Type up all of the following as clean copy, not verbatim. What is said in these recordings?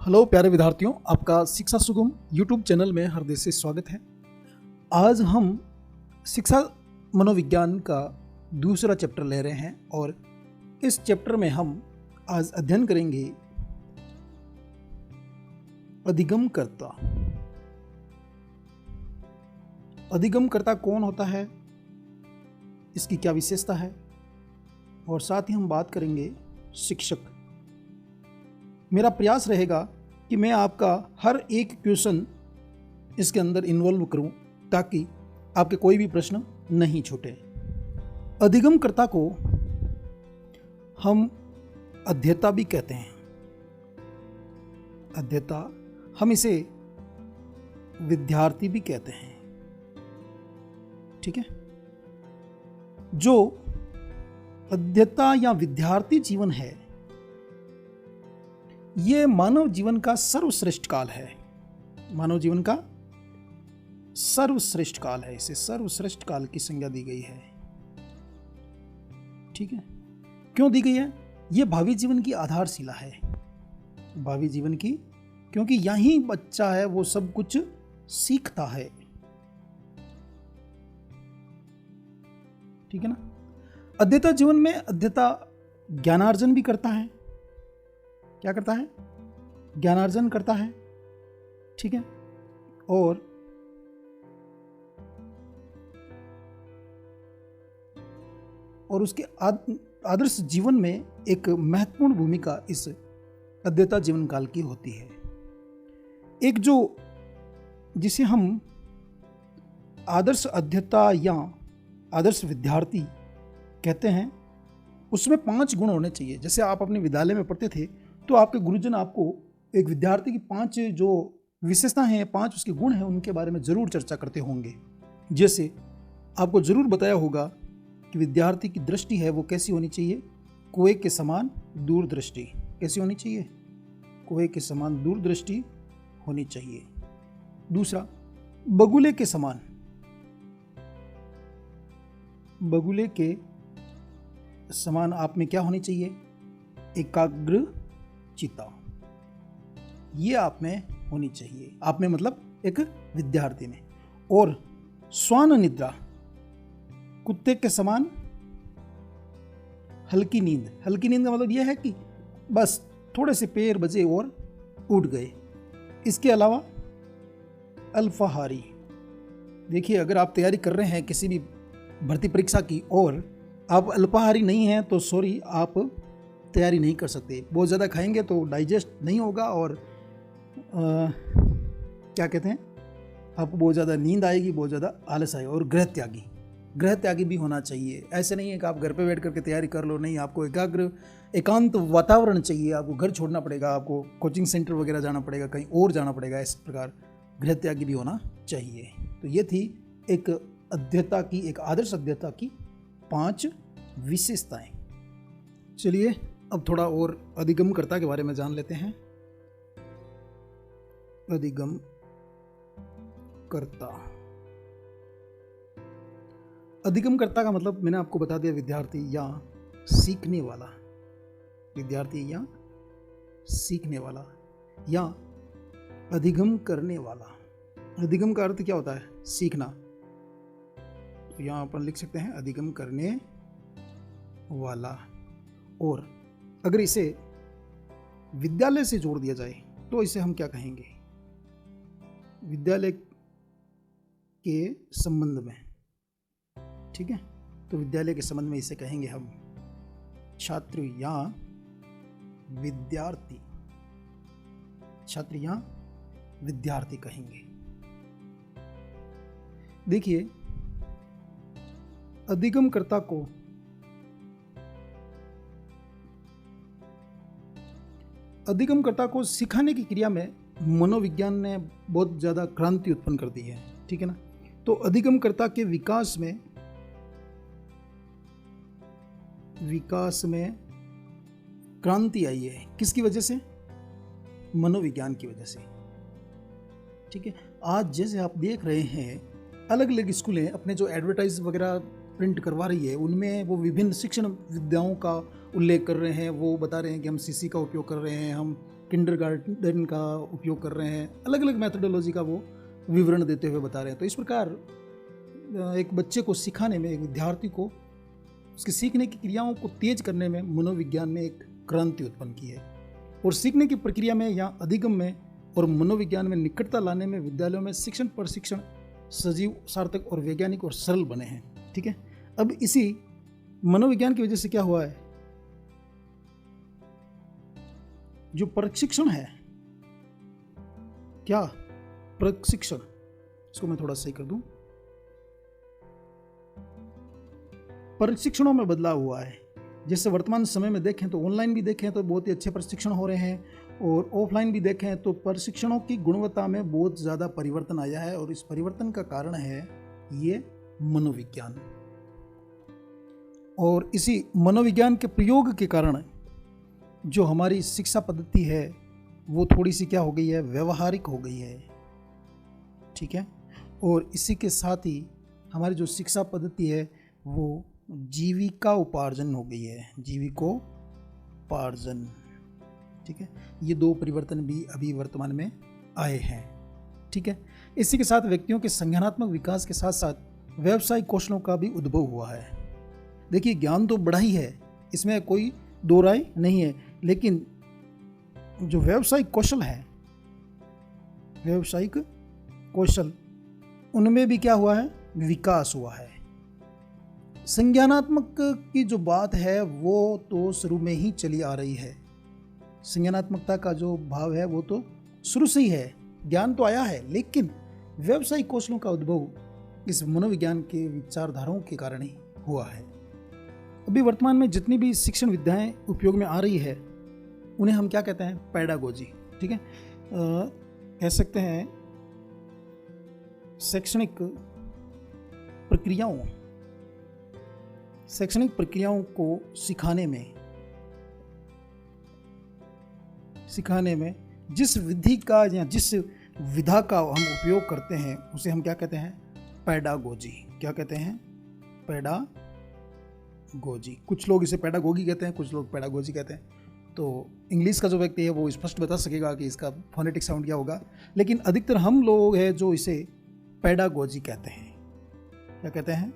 Hello प्यारे विद्यार्थियों, आपका शिक्षा सुगम यूट्यूब चैनल में हृदय से स्वागत है। आज हम शिक्षा मनोविज्ञान का दूसरा चैप्टर ले रहे हैं और इस चैप्टर में हम आज अध्ययन करेंगे अधिगमकर्ता। अधिगमकर्ता कौन होता है, इसकी क्या विशेषता है, और साथ ही हम बात करेंगे शिक्षक। मेरा प्रयास रहेगा कि मैं आपका हर एक क्वेश्चन इसके अंदर इन्वॉल्व करूं ताकि आपके कोई भी प्रश्न नहीं छूटे। अधिगमकर्ता को हम अध्येता भी कहते हैं। अध्येता, हम इसे विद्यार्थी भी कहते हैं। ठीक है। जो अध्येता या विद्यार्थी जीवन है, ये मानव जीवन का सर्वश्रेष्ठ काल है। मानव जीवन का सर्वश्रेष्ठ काल है, इसे सर्वश्रेष्ठ काल की संज्ञा दी गई है। ठीक है। क्यों दी गई है? ये भावी जीवन की आधारशिला है। भावी जीवन की, क्योंकि यही बच्चा है वो सब कुछ सीखता है। ठीक है ना। अध्येता जीवन में अध्येता ज्ञानार्जन भी करता है। क्या करता है? ज्ञानार्जन करता है। ठीक है। और उसके आदर्श जीवन में एक महत्वपूर्ण भूमिका इस अध्येता जीवन काल की होती है। एक जो जिसे हम आदर्श अध्येता या आदर्श विद्यार्थी कहते हैं, उसमें 5 गुण होने चाहिए। जैसे आप अपने विद्यालय में पढ़ते थे तो आपके गुरुजन आपको एक विद्यार्थी की 5 जो विशेषता हैं, 5 उसके गुण हैं, उनके बारे में जरूर चर्चा करते होंगे। जैसे आपको जरूर बताया होगा कि विद्यार्थी की दृष्टि है वो कैसी होनी चाहिए? कुएं के समान दूरदृष्टि। कैसी होनी चाहिए? कुएं के समान दूरदृष्टि होनी चाहिए। दूसरा, बगुले के समान। बगुले के समान आप में क्या होनी चाहिए? एकाग्र चित्ता। ये आप में होनी चाहिए। आप में मतलब एक विद्यार्थी में। और श्वान निद्रा, कुत्ते के समान हल्की नींद। हल्की नींद का मतलब यह है कि बस थोड़े से पैर बजे और उठ गए। इसके अलावा अल्पाहारी। देखिए, अगर आप तैयारी कर रहे हैं किसी भी भर्ती परीक्षा की और आप अल्पाहारी नहीं हैं तो सॉरी, आप तैयारी नहीं कर सकते। बहुत ज़्यादा खाएंगे तो डाइजेस्ट नहीं होगा और क्या कहते हैं, आपको बहुत ज़्यादा नींद आएगी, बहुत ज़्यादा आलस आएगा। और गृह त्यागी, गृह त्यागी भी होना चाहिए। ऐसे नहीं है कि आप घर पे बैठ करके तैयारी कर लो, नहीं, आपको एकांत वातावरण चाहिए। आपको घर छोड़ना पड़ेगा, आपको कोचिंग सेंटर वगैरह जाना पड़ेगा, कहीं और जाना पड़ेगा। इस प्रकार गृह त्यागी भी होना चाहिए। तो ये थी एक अध्येता की, एक आदर्श अध्येता की 5 विशेषताएं। चलिए अब थोड़ा और अधिगमकर्ता के बारे में जान लेते हैं। अधिगमकर्ता, अधिगमकर्ता का मतलब मैंने आपको बता दिया, विद्यार्थी या सीखने वाला। विद्यार्थी या सीखने वाला या अधिगम करने वाला। अधिगम का अर्थ क्या होता है? सीखना। तो यहाँ अपन लिख सकते हैं अधिगम करने वाला। और अगर इसे विद्यालय से जोड़ दिया जाए तो इसे हम क्या कहेंगे? विद्यालय के संबंध में। ठीक है। तो विद्यालय के संबंध में इसे कहेंगे हम छात्र या विद्यार्थी। छात्र या विद्यार्थी कहेंगे। देखिए, अधिगमकर्ता को सिखाने की क्रिया में मनोविज्ञान ने बहुत ज़्यादा क्रांति उत्पन्न कर दी है। ठीक है ना। तो अधिगमकर्ता के विकास में क्रांति आई है। किसकी वजह से? मनोविज्ञान की वजह से। ठीक है। आज जैसे आप देख रहे हैं, अलग अलग स्कूलें अपने जो एडवर्टाइज वगैरह प्रिंट करवा रही है, उनमें वो विभिन्न शिक्षण विद्याओं का उल्लेख कर रहे हैं। वो बता रहे हैं कि हम सीसी का उपयोग कर रहे हैं, हम किंडरगार्टन का उपयोग कर रहे हैं, अलग अलग मेथोडोलॉजी का वो विवरण देते हुए बता रहे हैं। तो इस प्रकार एक बच्चे को सिखाने में, एक विद्यार्थी को उसके सीखने की क्रियाओं को तेज करने में मनोविज्ञान ने एक क्रांति उत्पन्न की है। और सीखने की प्रक्रिया में या अधिगम में और मनोविज्ञान में निकटता लाने में विद्यालयों में शिक्षण प्रशिक्षण सजीव, सार्थक और वैज्ञानिक और सरल बने हैं। ठीक है, अब इसी मनोविज्ञान की वजह से क्या हुआ है, जो प्रशिक्षण है, क्या प्रशिक्षण, इसको मैं थोड़ा सही कर दूं, प्रशिक्षणों में बदलाव हुआ है। जैसे वर्तमान समय में देखें तो ऑनलाइन भी देखें तो बहुत ही अच्छे प्रशिक्षण हो रहे हैं, और ऑफलाइन भी देखें तो प्रशिक्षणों की गुणवत्ता में बहुत ज़्यादा परिवर्तन आया है। और इस परिवर्तन का कारण है ये मनोविज्ञान। और इसी मनोविज्ञान के प्रयोग के कारण जो हमारी शिक्षा पद्धति है वो थोड़ी सी क्या हो गई है, व्यवहारिक हो गई है। ठीक है, और इसी के साथ ही हमारी जो शिक्षा पद्धति है वो जीविका उपार्जन हो गई है, जीविकोपार्जन। ठीक है, ये दो परिवर्तन भी अभी वर्तमान में आए हैं। ठीक है, इसी के साथ व्यक्तियों के संज्ञानात्मक विकास के साथ साथ व्यवसायिक कौशलों का भी उद्भव हुआ है। देखिए, ज्ञान तो बड़ा ही है, इसमें कोई दो राय नहीं है, लेकिन जो व्यावसायिक कौशल है, व्यावसायिक कौशल, उनमें भी क्या हुआ है, विकास हुआ है। संज्ञानात्मक की जो बात है वो तो शुरू में ही चली आ रही है। संज्ञानात्मकता का जो भाव है वो तो शुरू से ही है, ज्ञान तो आया है, लेकिन व्यावसायिक कौशलों का उद्भव इस मनोविज्ञान के विचारधाराओं के कारण ही हुआ है। अभी वर्तमान में जितनी भी शिक्षण विद्याएं उपयोग में आ रही है उन्हें हम क्या कहते हैं, पेडागोजी। ठीक है, कह सकते हैं शैक्षणिक प्रक्रियाओं को सिखाने में जिस विधि का या जिस विधा का हम उपयोग करते हैं उसे हम क्या कहते हैं, पेडागोजी। क्या कहते हैं, पेडागोजी। कुछ लोग इसे पेडागोगी कहते हैं, कुछ लोग पेडागोजी कहते हैं। तो इंग्लिश का जो व्यक्ति है वो स्पष्ट बता सकेगा कि इसका फोनेटिक साउंड क्या होगा, लेकिन अधिकतर हम लोग हैं जो इसे पेडागोजी कहते हैं। क्या कहते हैं,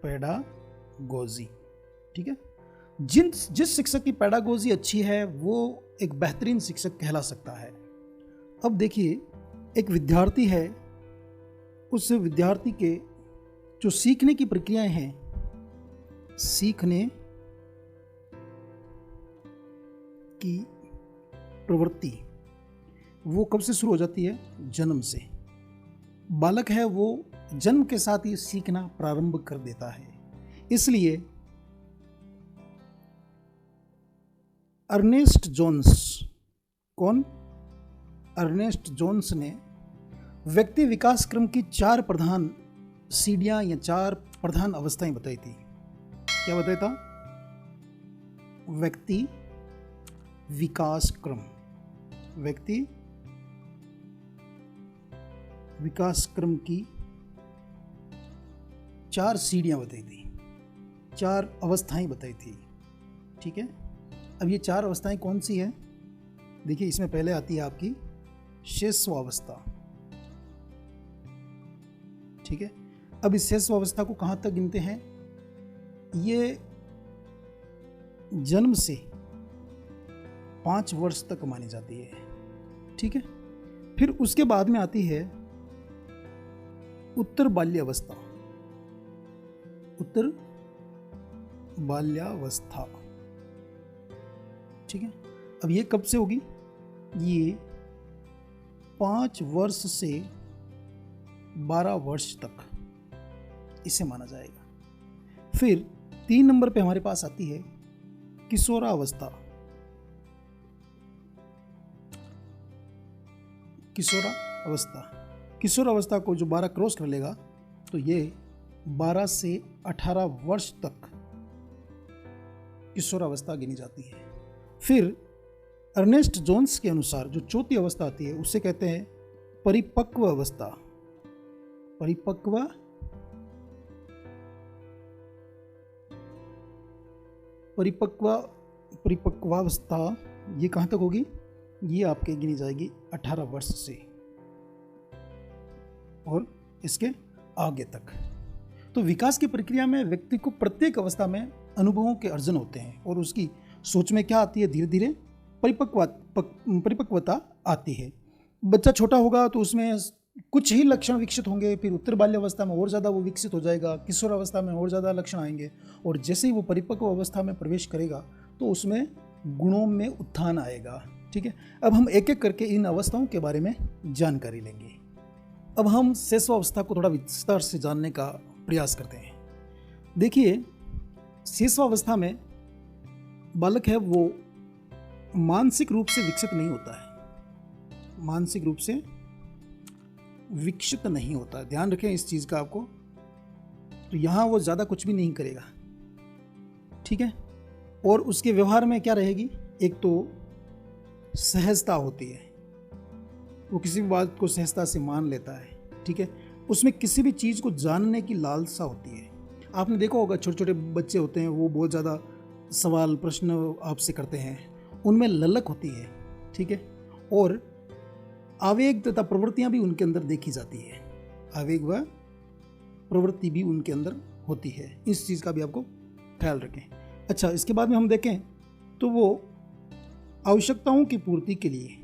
पेडागोजी। ठीक है, जिस शिक्षक की पेडागोजी अच्छी है वो एक बेहतरीन शिक्षक कहला सकता है। अब देखिए, एक विद्यार्थी है, उस विद्यार्थी के जो सीखने की प्रक्रियाएं हैं, सीखने की प्रवृत्ति वो कब से शुरू हो जाती है, जन्म से। बालक है वो जन्म के साथ ही सीखना प्रारंभ कर देता है। इसलिए अर्नेस्ट जोन्स ने व्यक्ति विकास क्रम की 4 प्रधान सीढ़ियां या 4 प्रधान अवस्थाएं बताई थी। क्या बताया था, व्यक्ति विकास क्रम, व्यक्ति विकास क्रम की 4 सीढ़ियां बताई थी, 4 अवस्थाएं बताई थी। ठीक है, अब ये 4 अवस्थाएं कौन सी है, देखिए इसमें पहले आती है आपकी शैशवावस्था। ठीक है, अब इस शैशवावस्था को कहां तक गिनते हैं, ये जन्म से 5 वर्ष तक मानी जाती है। ठीक है, फिर उसके बाद में आती है उत्तर बाल्यावस्था। उत्तर बाल्यावस्था। ठीक है, अब ये कब से होगी, ये 5 वर्ष से 12 वर्ष तक इसे माना जाएगा। फिर 3 नंबर पे हमारे पास आती है किशोरावस्था। किशोरावस्था को जो 12 क्रॉस कर लेगा तो ये 12 से 18 वर्ष तक किशोरावस्था गिनी जाती है। फिर अर्नेस्ट जोन्स के अनुसार जो चौथी अवस्था आती है उसे कहते हैं परिपक्व अवस्था। परिपक्वावस्था ये कहाँ तक होगी, ये आपके गिनी जाएगी 18 वर्ष से और इसके आगे तक। तो विकास की प्रक्रिया में व्यक्ति को प्रत्येक अवस्था में अनुभवों के अर्जन होते हैं और उसकी सोच में क्या आती है, धीरे धीरे परिपक्वता आती है। बच्चा छोटा होगा तो उसमें कुछ ही लक्षण विकसित होंगे, फिर उत्तर बाल्यावस्था में और ज़्यादा वो विकसित हो जाएगा, किशोर अवस्था में और ज़्यादा लक्षण आएंगे, और जैसे ही वो परिपक्व अवस्था में प्रवेश करेगा तो उसमें गुणों में उत्थान आएगा। ठीक है, अब हम एक एक करके इन अवस्थाओं के बारे में जानकारी लेंगे। अब हम शैशवावस्था को थोड़ा विस्तार से जानने का प्रयास करते हैं। देखिए, शैशवावस्था में बालक है वो मानसिक रूप से विकसित नहीं होता है, मानसिक रूप से विकसित नहीं होता है। ध्यान रखें इस चीज़ का आपको। तो यहाँ वो ज़्यादा कुछ भी नहीं करेगा, ठीक है। और उसके व्यवहार में क्या रहेगी, एक तो सहजता होती है, वो किसी भी बात को सहजता से मान लेता है, ठीक है। उसमें किसी भी चीज़ को जानने की लालसा होती है। आपने देखा होगा छोटे छोटे बच्चे होते हैं, वो बहुत ज़्यादा सवाल प्रश्न आपसे करते हैं, उनमें ललक होती है, ठीक है। और आवेग तथा प्रवृत्तियां भी उनके अंदर देखी जाती है, आवेग व प्रवृत्ति भी उनके अंदर होती है। इस चीज़ का भी आपको ख्याल रखें। अच्छा, इसके बाद में हम देखें तो वो आवश्यकताओं की पूर्ति के लिए,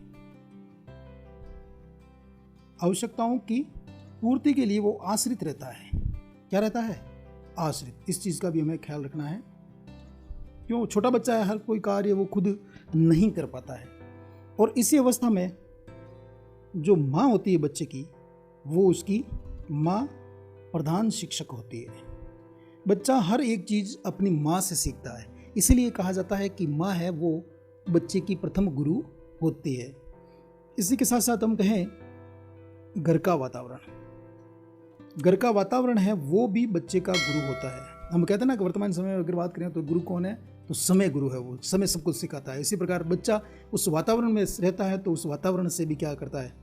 आवश्यकताओं की पूर्ति के लिए वो आश्रित रहता है। क्या रहता है? आश्रित। इस चीज़ का भी हमें ख्याल रखना है। क्यों? छोटा बच्चा है, हर कोई कार्य वो खुद नहीं कर पाता है। और इसी अवस्था में जो माँ होती है बच्चे की, वो उसकी माँ प्रधान शिक्षक होती है। बच्चा हर एक चीज़ अपनी माँ से सीखता है, इसीलिए कहा जाता है कि माँ है वो बच्चे की प्रथम गुरु होती है। इसी के साथ साथ हम कहें घर का वातावरण, घर का वातावरण है वो भी बच्चे का गुरु होता है। हम कहते हैं ना कि वर्तमान समय में अगर बात करें तो गुरु कौन है, तो समय गुरु है, वो समय सब कुछ सिखाता है। इसी प्रकार बच्चा उस वातावरण में रहता है तो उस वातावरण से भी क्या करता है,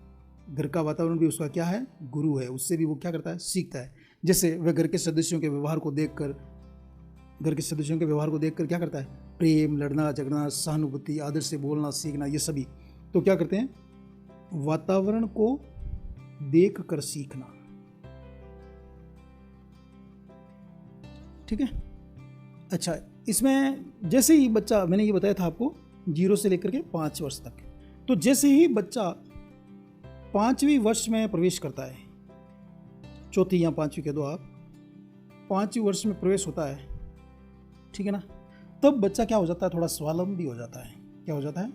घर का वातावरण भी उसका क्या है, गुरु है। उससे भी वो क्या करता है, सीखता है। जैसे वह घर के सदस्यों के व्यवहार को देखकर, घर के सदस्यों के व्यवहार को देखकर क्या करता है, प्रेम, लड़ना झगड़ना, सहानुभूति, आदर से बोलना सीखना, ये सभी तो क्या करते हैं, वातावरण को देख कर सीखना। ठीक है। अच्छा, इसमें जैसे ही बच्चा, मैंने ये बताया था आपको 0 से लेकर के 5 वर्ष तक, तो जैसे ही बच्चा 5वीं वर्ष में प्रवेश करता है, चौथी या 5वीं कह दो आप, 5वीं वर्ष में प्रवेश होता है, ठीक है ना, तब बच्चा क्या हो जाता है, थोड़ा स्वावलंबी हो जाता है। क्या हो जाता है?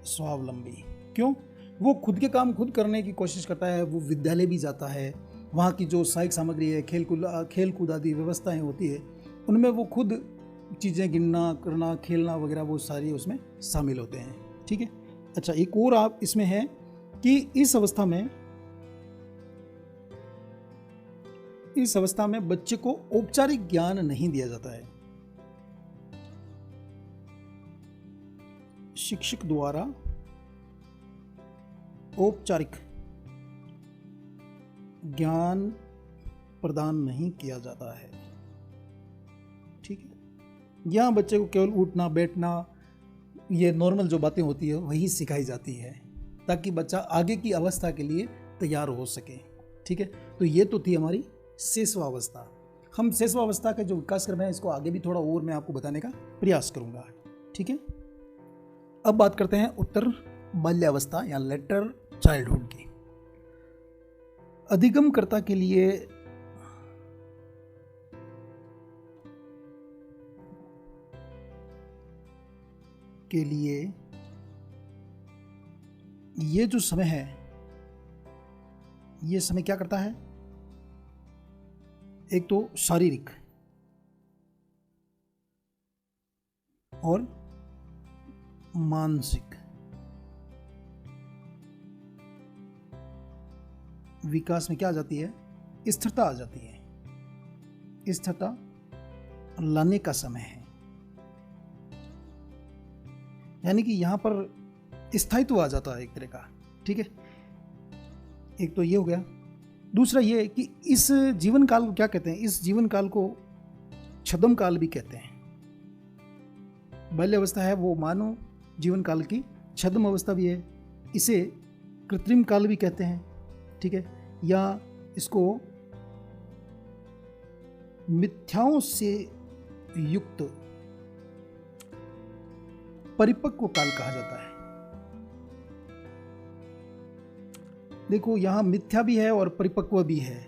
स्वावलंबी। क्यों? वो खुद के काम खुद करने की कोशिश करता है। वो विद्यालय भी जाता है, वहाँ की जो सहायक सामग्री है, खेल कूद आदि व्यवस्थाएं होती है, उनमें वो खुद चीज़ें गिनना करना, खेलना वगैरह, वो सारी उसमें शामिल होते हैं। ठीक है। अच्छा, एक और आप इसमें है कि इस अवस्था में बच्चे को औपचारिक ज्ञान नहीं दिया जाता है। शिक्षक द्वारा औपचारिक ज्ञान प्रदान नहीं किया जाता है। ठीक है। यहाँ बच्चे को केवल उठना बैठना, ये नॉर्मल जो बातें होती है वही सिखाई जाती है, ताकि बच्चा आगे की अवस्था के लिए तैयार हो सके। ठीक है। तो ये तो थी हमारी शैशवावस्था। हम शैशवावस्था का जो विकास क्रम है इसको आगे भी थोड़ा और मैं आपको बताने का प्रयास करूंगा। ठीक है। अब बात करते हैं उत्तर बाल्यावस्था या लेटर चाइल्डहुड की। अधिगमकर्ता के लिए ये जो समय है, ये समय क्या करता है, एक तो शारीरिक और मानसिक विकास में क्या आ जाती है, स्थिरता आ जाती है। स्थिरता लाने का समय है, यानी कि यहां पर स्थायित्व आ जाता है एक तरह का। ठीक है। एक तो ये हो गया। दूसरा ये कि इस जीवन काल को क्या कहते हैं, इस जीवन काल को छद्म काल भी कहते हैं। बाल्यावस्था है वो मानव जीवन काल की छद्म अवस्था भी है, इसे कृत्रिम काल भी कहते हैं, ठीक है, या इसको मिथ्याओं से युक्त परिपक्व काल कहा जाता है। देखो यहाँ मिथ्या भी है और परिपक्व भी है,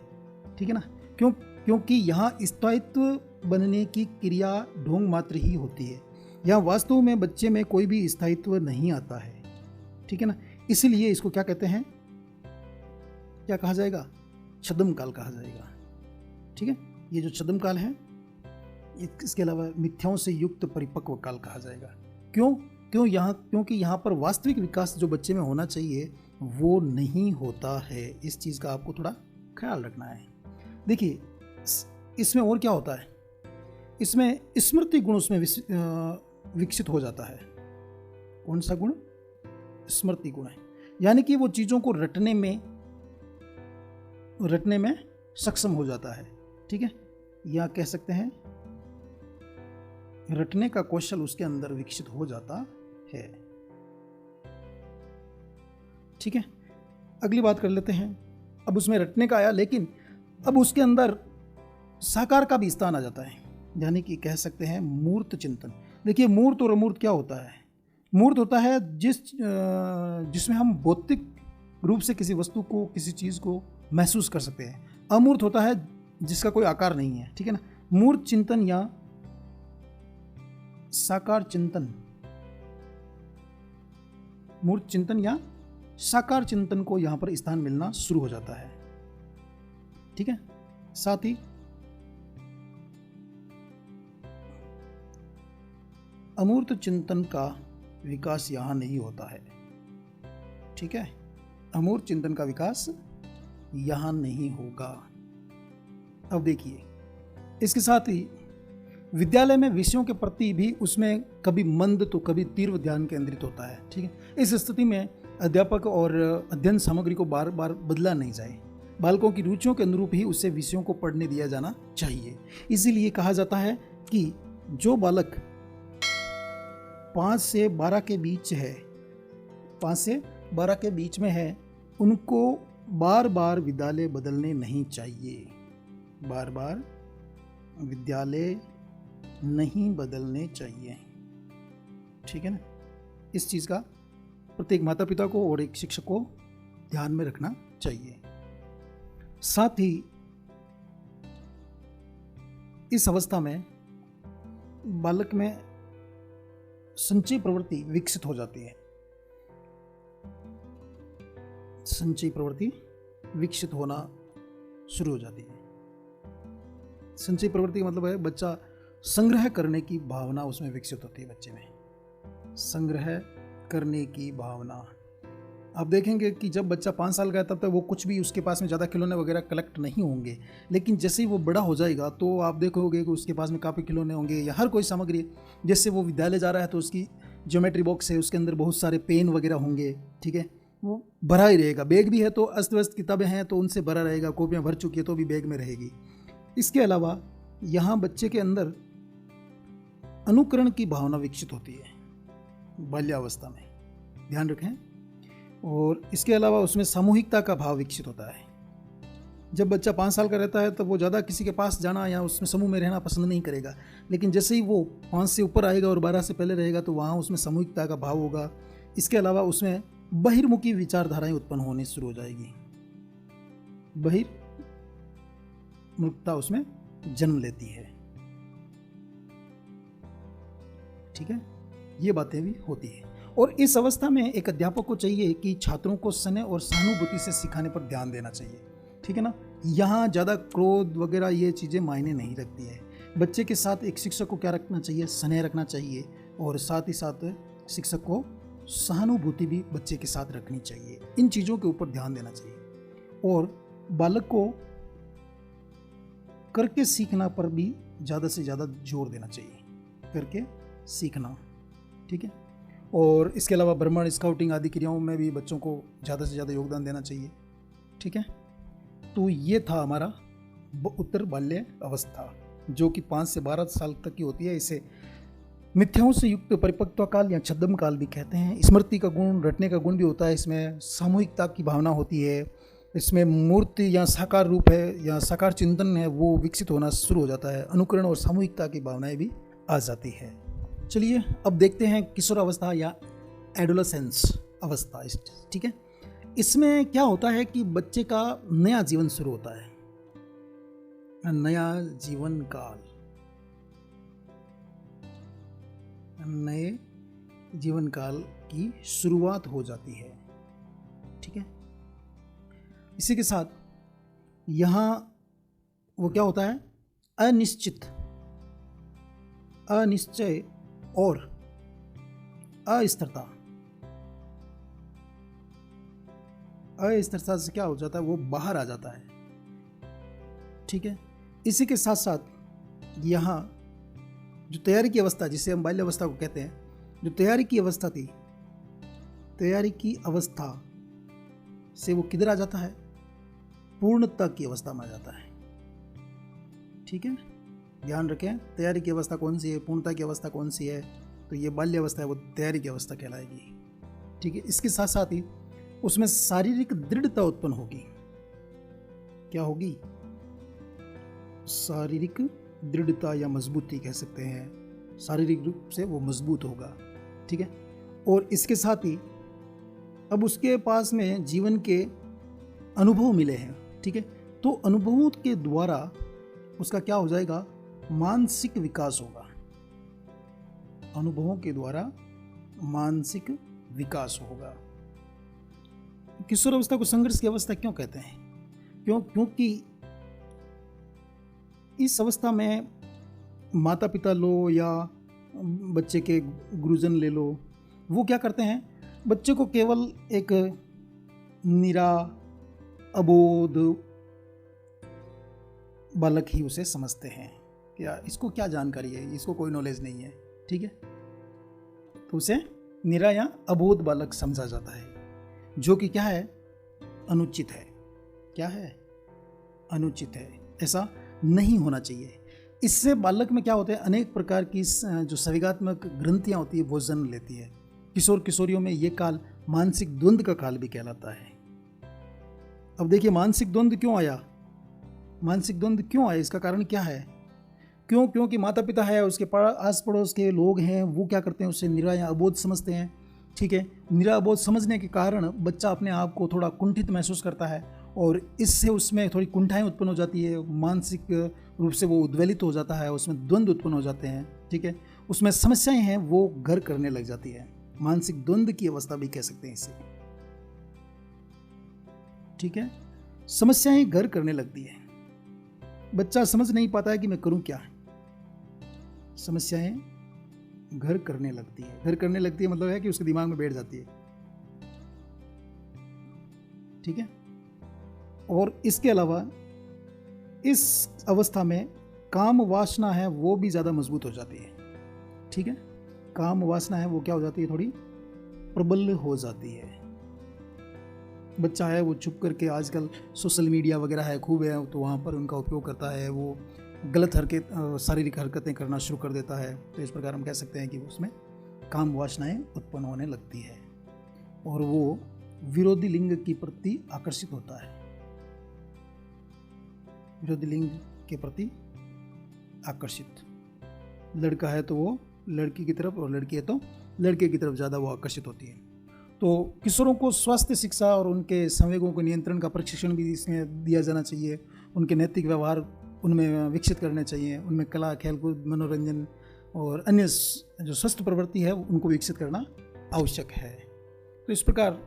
ठीक है ना, क्योंकि यहाँ स्थायित्व बनने की क्रिया ढोंग मात्र ही होती है। यहाँ वास्तव में बच्चे में कोई भी स्थायित्व नहीं आता है, ठीक है ना, इसलिए इसको क्या कहते हैं, क्या कहा जाएगा, छद्म काल कहा जाएगा, ठीक है। ये जो छद्म काल है, इसके अलावा मिथ्याओं से युक्त परिपक्व काल कहा जाएगा। क्योंकि यहाँ पर वास्तविक विकास जो बच्चे में होना चाहिए वो नहीं होता है। इस चीज़ का आपको थोड़ा ख्याल रखना है। देखिए इसमें और क्या होता है, इसमें स्मृति गुण उसमें विकसित हो जाता है। कौन सा गुण, स्मृति गुण है, यानी कि वो चीज़ों को रटने में सक्षम हो जाता है, ठीक है, या कह सकते हैं रटने का कौशल उसके अंदर विकसित हो जाता है, ठीक है। अगली बात कर लेते हैं। अब उसमें रटने का आया, लेकिन अब उसके अंदर साकार का भी स्थान आ जाता है, यानी कि कह सकते हैं मूर्त चिंतन। देखिए मूर्त और अमूर्त क्या होता है, मूर्त होता है जिसमें हम भौतिक रूप से किसी वस्तु को, किसी चीज़ को महसूस कर सकते हैं। अमूर्त होता है जिसका कोई आकार नहीं है, ठीक है ना। मूर्त चिंतन या साकार चिंतन, मूर्त चिंतन या साकार चिंतन को यहां पर स्थान मिलना शुरू हो जाता है, ठीक है। साथ ही अमूर्त चिंतन का विकास यहां नहीं होता है, ठीक है। अमूर्त चिंतन का विकास यहां नहीं होगा। अब देखिए इसके साथ ही विद्यालय में विषयों के प्रति भी उसमें कभी मंद तो कभी तीव्र ध्यान केंद्रित होता है, ठीक है। इस स्थिति में अध्यापक और अध्ययन सामग्री को बार बार बदला नहीं जाए, बालकों की रुचियों के अनुरूप ही उससे विषयों को पढ़ने दिया जाना चाहिए। इसीलिए कहा जाता है कि जो बालक 5 से 12 के बीच है, 5 से 12 के बीच में है, उनको बार बार विद्यालय बदलने नहीं चाहिए, बार बार विद्यालय नहीं बदलने चाहिए, ठीक है ना। इस चीज़ का प्रत्येक माता पिता को और एक शिक्षक को ध्यान में रखना चाहिए। साथ ही इस अवस्था में बालक में संचयी प्रवृत्ति विकसित हो जाती है, संचयी प्रवृत्ति विकसित होना शुरू हो जाती है। संचयी प्रवृत्ति का मतलब है बच्चा संग्रह करने की भावना उसमें विकसित होती है, बच्चे में संग्रह करने की भावना। आप देखेंगे कि जब बच्चा 5 साल का है तब तक वो कुछ भी, उसके पास में ज़्यादा खिलौने वगैरह कलेक्ट नहीं होंगे, लेकिन जैसे ही वो बड़ा हो जाएगा तो आप देखोगे कि उसके पास में काफ़ी खिलौने होंगे या हर कोई सामग्री। जैसे वो विद्यालय जा रहा है तो उसकी ज्योमेट्री बॉक्स है, उसके अंदर बहुत सारे पेन वगैरह होंगे, ठीक है, वो भरा ही रहेगा। बैग भी है तो अस्त व्यस्त किताबें हैं तो उनसे भरा रहेगा, कॉपियाँ भर चुकी है तो भी बैग में रहेगी। इसके अलावा यहाँ बच्चे के अंदर अनुकरण की भावना विकसित होती है बाल्यावस्था में, ध्यान रखें। और इसके अलावा उसमें सामूहिकता का भाव विकसित होता है। जब बच्चा 5 साल का रहता है तब वो ज़्यादा किसी के पास जाना या उसमें समूह में रहना पसंद नहीं करेगा, लेकिन जैसे ही वो 5 से ऊपर आएगा और 12 से पहले रहेगा तो वहाँ उसमें सामूहिकता का भाव होगा। इसके अलावा उसमें बहिर्मुखी विचारधाराएं उत्पन्न होने शुरू हो जाएगी, बहिर्मुखता उसमें जन्म लेती है, ठीक है। ये बातें भी होती है। और इस अवस्था में एक अध्यापक को चाहिए कि छात्रों को स्नेह और सहानुभूति से सिखाने पर ध्यान देना चाहिए, ठीक है ना। यहाँ ज़्यादा क्रोध वगैरह ये चीज़ें मायने नहीं रखती है। बच्चे के साथ एक शिक्षक को क्या रखना चाहिए, स्नेह रखना चाहिए, और साथ ही साथ शिक्षक को सहानुभूति भी बच्चे के साथ रखनी चाहिए। इन चीज़ों के ऊपर ध्यान देना चाहिए और बालक को करके सीखना पर भी ज़्यादा से ज़्यादा जोर देना चाहिए, करके सीखना, ठीक है। और इसके अलावा भ्रमण, स्काउटिंग आदि क्रियाओं में भी बच्चों को ज़्यादा से ज़्यादा योगदान देना चाहिए, ठीक है। तो ये था हमारा उत्तर बाल्य अवस्था, जो कि 5 से 12 साल तक की होती है। इसे मिथ्याओं से युक्त परिपक्वता काल या छद्म काल भी कहते हैं। स्मृति का गुण, रटने का गुण भी होता है। इसमें सामूहिकता की भावना होती है। इसमें मूर्ति या साकार रूप है या साकार चिंतन है वो विकसित होना शुरू हो जाता है। अनुकरण और सामूहिकता की भावनाएं भी आ जाती है। चलिए अब देखते हैं किशोरावस्था या एडोलेसेंस अवस्था। ठीक है, इसमें क्या होता है कि बच्चे का नया जीवन शुरू होता है, नया जीवन काल, नए जीवन काल की शुरुआत हो जाती है। ठीक है, इसी के साथ यहाँ वो क्या होता है, अनिश्चित, अनिश्चय और अस्थिरता। अस्थिरता से क्या हो जाता है, वो बाहर आ जाता है। ठीक है, इसी के साथ साथ यहाँ जो तैयारी की अवस्था, जिसे हम बाल्यावस्था को कहते हैं, जो तैयारी की अवस्था थी, तैयारी की अवस्था से वो किधर आ जाता है, पूर्णता की अवस्था में आ जाता है। ठीक है, ध्यान रखें, तैयारी की अवस्था कौन सी है, पूर्णता की अवस्था कौन सी है, तो ये बाल्यावस्था है, वो तैयारी की अवस्था कहलाएगी। ठीक है, इसके साथ साथ ही उसमें शारीरिक दृढ़ता उत्पन्न होगी। क्या होगी, शारीरिक दृढ़ता या मजबूती कह सकते हैं, शारीरिक रूप से वो मजबूत होगा। ठीक है, और इसके साथ ही अब उसके पास में जीवन के अनुभव मिले हैं। ठीक है, तो अनुभवों के द्वारा उसका क्या हो जाएगा, मानसिक विकास होगा। अनुभवों के द्वारा मानसिक विकास होगा। किशोर अवस्था को संघर्ष की अवस्था क्यों कहते हैं, क्योंकि इस अवस्था में माता पिता लो या बच्चे के गुरुजन ले लो, वो क्या करते हैं, बच्चे को केवल एक निरा अबोध बालक ही उसे समझते हैं। क्या इसको क्या जानकारी है, इसको कोई नॉलेज नहीं है। ठीक है, तो उसे निरा या अबोध बालक समझा जाता है, जो कि क्या है, अनुचित है। क्या है, अनुचित है, ऐसा नहीं होना चाहिए। इससे बालक में क्या होता है, अनेक प्रकार की जो संवेगात्मक ग्रंथियां होती है वो जन्म लेती है। किशोर किशोरियों में ये काल मानसिक द्वंद्व का काल भी कहलाता है। अब देखिए, मानसिक द्वंद्व क्यों आया, मानसिक द्वंद्व क्यों आया, इसका कारण क्या है, क्योंकि माता पिता है, उसके आस पड़ोस के लोग हैं, वो क्या करते हैं, उससे निरा या अबोध समझते हैं। ठीक है, निरा अबोध समझने के कारण बच्चा अपने आप को थोड़ा कुंठित महसूस करता है और इससे उसमें थोड़ी कुंठाएं उत्पन्न हो जाती है, मानसिक रूप से वो उद्वेलित हो जाता है, उसमें द्वंद्व उत्पन्न हो जाते हैं। ठीक है, उसमें समस्याएं हैं वो घर करने लग जाती है। मानसिक द्वंद्व की अवस्था भी कह सकते हैं इसे। ठीक है, समस्याएं घर करने लगती है, बच्चा समझ नहीं पाता है कि मैं करूं क्या, समस्याएं घर करने लगती है। घर करने लगती है मतलब है कि उसके दिमाग में बैठ जाती है। ठीक है, और इसके अलावा इस अवस्था में काम वासना है वो भी ज़्यादा मजबूत हो जाती है। ठीक है, काम वासना है वो क्या हो जाती है, थोड़ी प्रबल हो जाती है। बच्चा है वो छुप करके, आजकल सोशल मीडिया वगैरह है खूब है, तो वहाँ पर उनका उपयोग करता है, वो गलत शारीरिक हरकतें करना शुरू कर देता है। तो इस प्रकार हम कह सकते हैं कि उसमें काम वासनाएं उत्पन्न होने लगती है और वो विरोधी लिंग के प्रति आकर्षित होता है, विरोधी लिंग के प्रति आकर्षित। लड़का है तो वो लड़की की तरफ और लड़की है तो लड़के की तरफ ज़्यादा वो आकर्षित होती है। तो किशोरों को स्वास्थ्य शिक्षा और उनके संवेगों के नियंत्रण का प्रशिक्षण भी इसमें दिया जाना चाहिए। उनके नैतिक व्यवहार उनमें विकसित करने चाहिए, उनमें कला, खेलकूद, मनोरंजन और अन्य जो स्वस्थ प्रवृत्ति है उनको विकसित करना आवश्यक है। तो इस प्रकार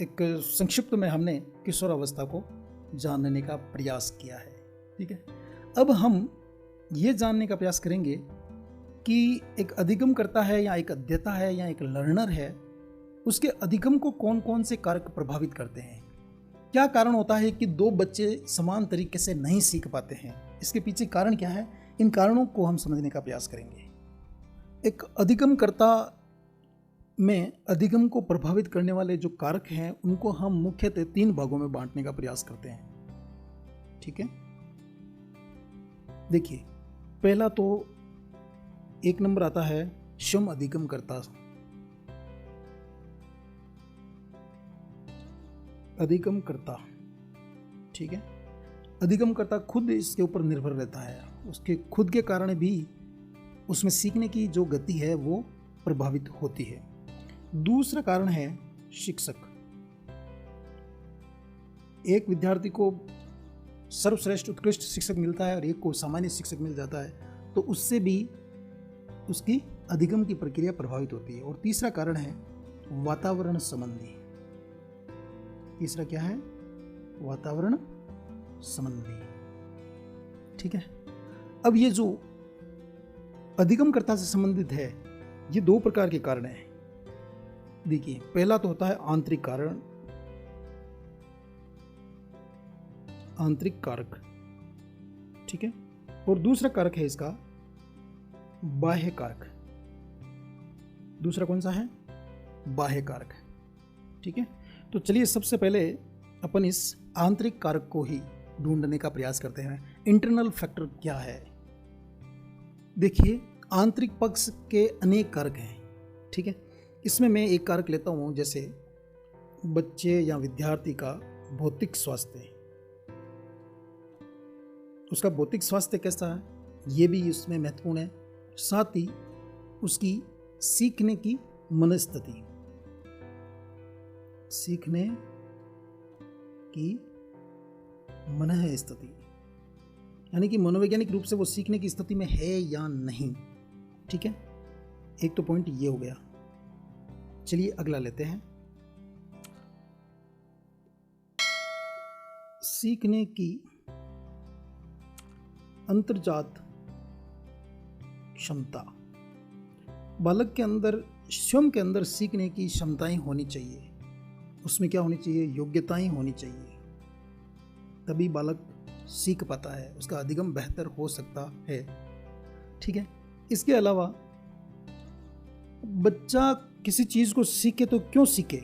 एक संक्षिप्त में हमने किशोर अवस्था को जानने का प्रयास किया है। ठीक है, अब हम ये जानने का प्रयास करेंगे कि एक अधिगम करता है या एक अध्येता है या एक लर्नर है, उसके अधिगम को कौन कौन से कारक प्रभावित करते हैं। क्या कारण होता है कि दो बच्चे समान तरीके से नहीं सीख पाते हैं, इसके पीछे कारण क्या है, इन कारणों को हम समझने का प्रयास करेंगे। एक अधिगमकर्ता में अधिगम को प्रभावित करने वाले जो कारक हैं उनको हम मुख्यतः 3 भागों में बांटने का प्रयास करते हैं। ठीक है, देखिए, पहला तो 1 नंबर आता है स्वयं अधिगम करता, अधिगम करता, ठीक है। अधिगम करता खुद इसके ऊपर निर्भर रहता है, उसके खुद के कारण भी उसमें सीखने की जो गति है वो प्रभावित होती है। दूसरा कारण है शिक्षक। एक विद्यार्थी को सर्वश्रेष्ठ उत्कृष्ट शिक्षक मिलता है और एक को सामान्य शिक्षक मिल जाता है, तो उससे भी उसकी अधिगम की प्रक्रिया प्रभावित होती है। और तीसरा कारण है वातावरण संबंधी। तीसरा क्या है? वातावरण संबंधी, ठीक है। अब ये जो अधिगमकर्ता से संबंधित है, ये दो प्रकार के कारण हैं। देखिए, पहला तो होता है आंतरिक कारण, आंतरिक कारक, ठीक है। और दूसरा कारक है इसका बाह्य कारक। दूसरा कौन सा है? बाह्य कारक, ठीक है। तो चलिए सबसे पहले अपन इस आंतरिक कारक को ही ढूंढने का प्रयास करते हैं। इंटरनल फैक्टर क्या है? देखिए, आंतरिक पक्ष के अनेक कारक हैं, ठीक है। इसमें मैं एक कारक लेता हूं, जैसे बच्चे या विद्यार्थी का भौतिक स्वास्थ्य। उसका भौतिक स्वास्थ्य कैसा है, ये भी इसमें महत्वपूर्ण है। साथ ही उसकी सीखने की मनस्थिति, सीखने की मन स्थिति, यानी कि मनोवैज्ञानिक रूप से वो सीखने की स्थिति में है या नहीं, ठीक है। एक तो पॉइंट ये हो गया। चलिए अगला लेते हैं, सीखने की अंतर्जात क्षमता। बालक के अंदर, स्वयं के अंदर सीखने की क्षमताएं होनी चाहिए। उसमें क्या होनी चाहिए? योग्यताएं होनी चाहिए, तभी बालक सीख पाता है, उसका अधिगम बेहतर हो सकता है, ठीक है। इसके अलावा बच्चा किसी चीज को सीखे तो क्यों सीखे,